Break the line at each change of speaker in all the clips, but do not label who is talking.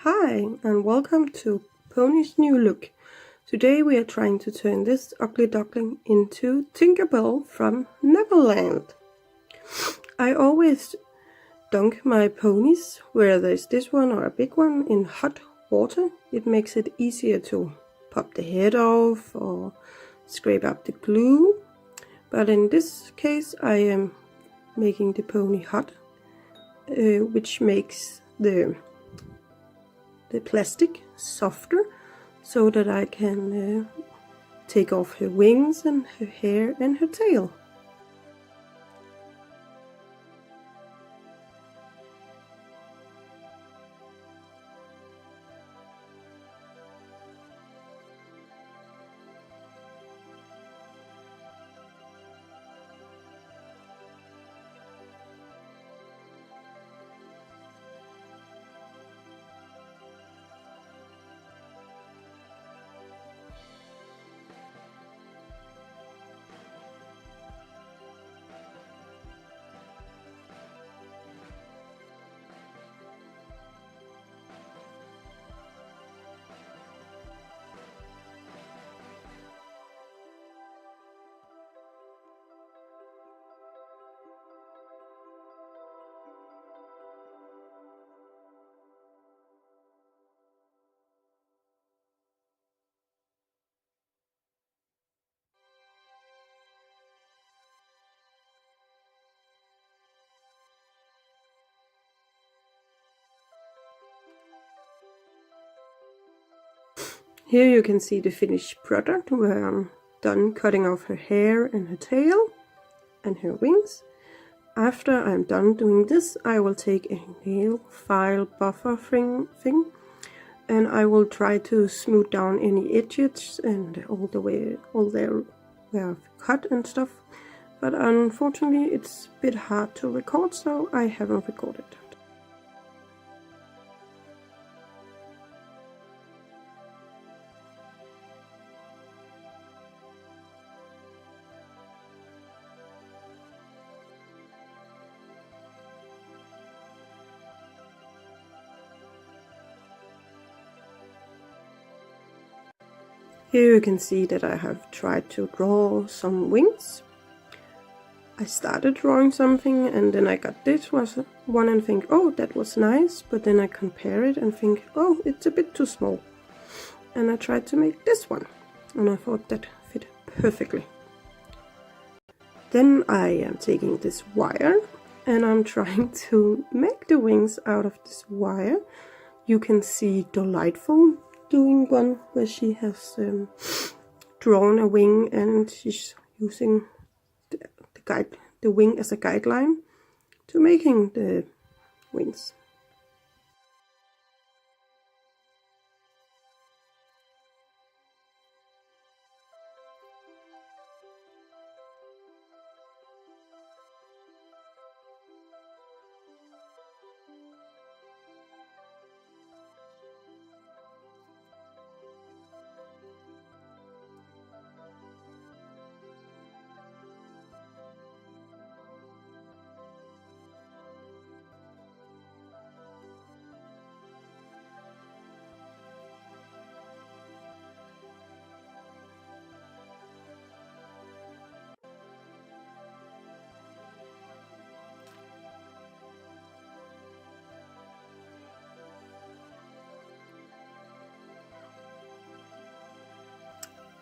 Hi, and welcome to Pony's New Look. Today we are trying to turn this ugly duckling into Tinkerbell from Neverland. I always dunk my ponies, whether it's this one or a big one, in hot water. It makes it easier to pop the head off or scrape up the glue. But in this case I am making the pony hot, which makes the plastic softer so that I can take off her wings and her hair and her tail. Here you can see the finished product where I'm done cutting off her hair and her tail and her wings. After I'm done doing this, I will take a nail file buffer thing and I will try to smooth down any edges and all the where I've cut and stuff. But unfortunately it's a bit hard to record, so I haven't recorded. Here you can see that I have tried to draw some wings. I started drawing something and then I got this one and think, oh, that was nice, but then I compare it and think, oh, it's a bit too small. And I tried to make this one and I thought that fit perfectly. Then I am taking this wire and I'm trying to make the wings out of this wire. You can see Delightful doing one where she has drawn a wing and she's using the wing as a guideline to making the wings.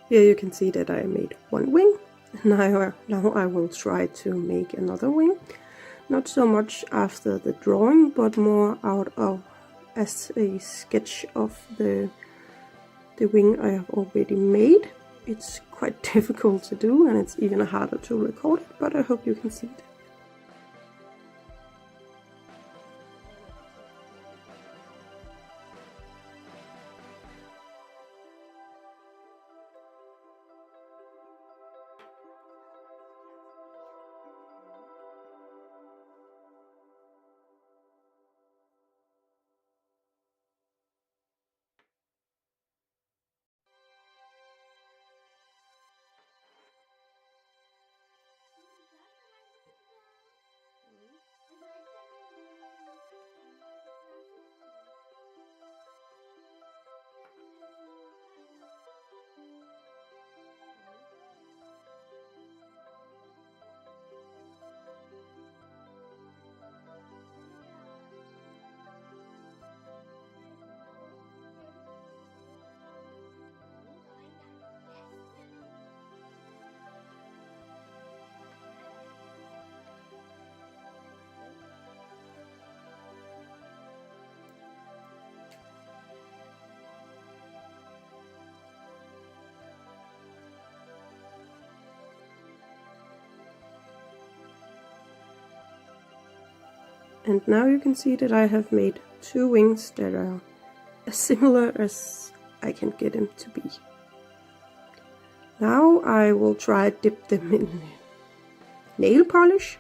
Here you can see that I made one wing. Now I will try to make another wing. Not so much after the drawing, but more out of as a sketch of the wing I have already made. It's quite difficult to do and it's even harder to record it, but I hope you can see it. And now you can see that I have made 2 wings that are as similar as I can get them to be. Now I will try to dip them in nail polish.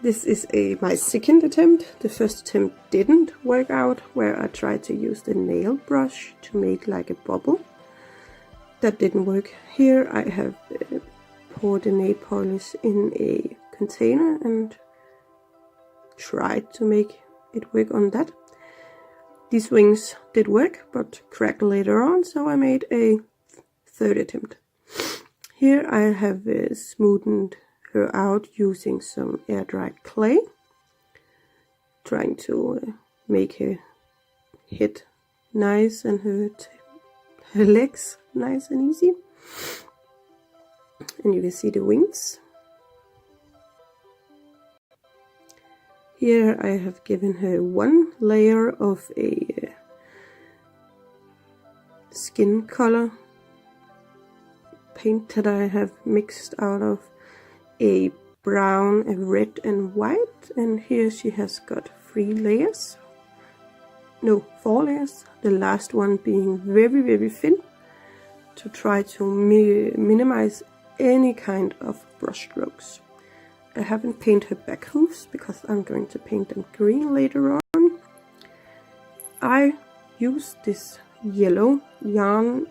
This is my second attempt. The first attempt didn't work out, where I tried to use the nail brush to make like a bubble. That didn't work. Here I have poured the nail polish in a container and tried to make it work on that. These wings did work, but cracked later on, so I made a third attempt. Here I have smoothened her out using some air-dried clay, trying to make her head nice and her legs nice and easy. And you can see the wings. Here I have given her 1 layer of a skin color paint that I have mixed out of a brown, a red and white, and here she has got 3 layers. No, 4 layers, the last one being very, very thin, to try to minimize any kind of brush strokes. I haven't painted her back hooves because I'm going to paint them green later on. I use this yellow yarn.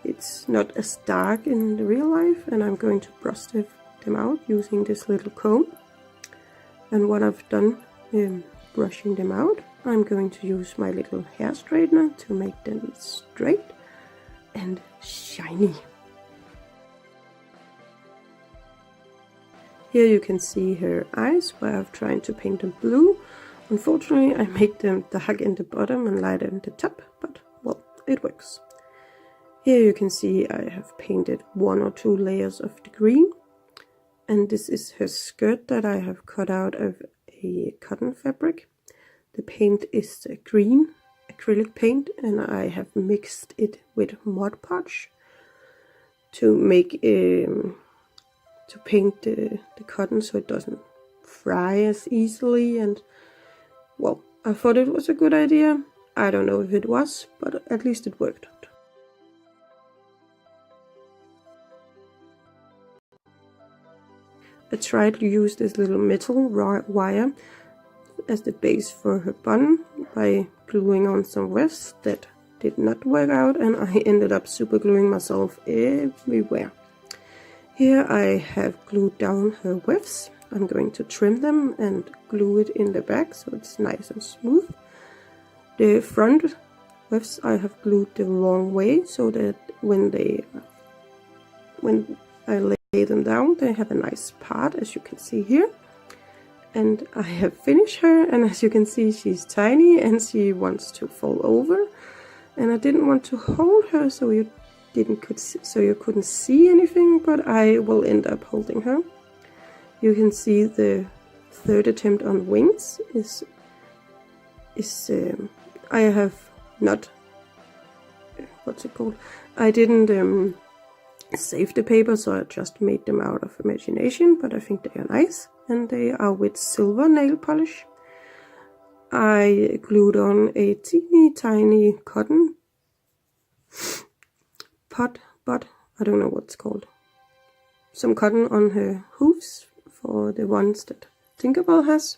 It's not as dark in the real life, and I'm going to brush them out using this little comb. And what I've done brushing them out, I'm going to use my little hair straightener to make them straight and shiny. Here you can see her eyes, where I've tried to paint them blue. Unfortunately, I made them dark in the bottom and light in the top, but well, it works. Here you can see I have painted 1 or 2 layers of the green, and this is her skirt that I have cut out of a cotton fabric. The paint is green acrylic paint, and I have mixed it with Mod Podge to make to paint the cotton so it doesn't fry as easily. And well, I thought it was a good idea. I don't know if it was, but at least it worked. I tried to use this little metal wire as the base for her bun by gluing on some wefts. That did not work out, and I ended up super gluing myself everywhere. Here I have glued down her wefts. I'm going to trim them and glue it in the back so it's nice and smooth. The front wefts I have glued the wrong way, so that when I lay them down, they have a nice part, as you can see here. And I have finished her, and as you can see, she's tiny and she wants to fall over. And I didn't want to hold her so you couldn't see anything, but I will end up holding her. You can see the third attempt on wings is I have not, what's it called? I didn't save the paper, so I just made them out of imagination, but I think they are nice, and they are with silver nail polish. I glued on a teeny tiny cotton but I don't know what it's called. Some cotton on her hooves for the ones that Tinkerbell has.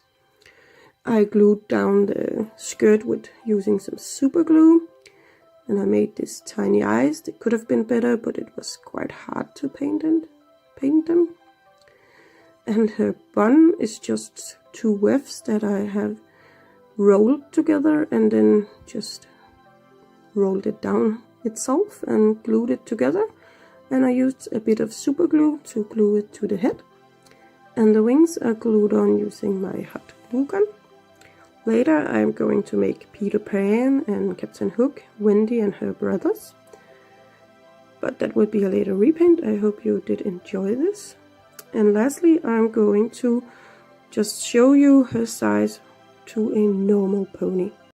I glued down the skirt with using some super glue, and I made these tiny eyes. They could have been better, but it was quite hard to paint them. And her bun is just 2 wefts that I have rolled together and then just rolled it down itself and glued it together. And I used a bit of super glue to glue it to the head. And the wings are glued on using my hot glue gun. Later I'm going to make Peter Pan and Captain Hook, Wendy and her brothers. But that will be a later repaint. I hope you did enjoy this. And lastly, I'm going to just show you her size to a normal pony.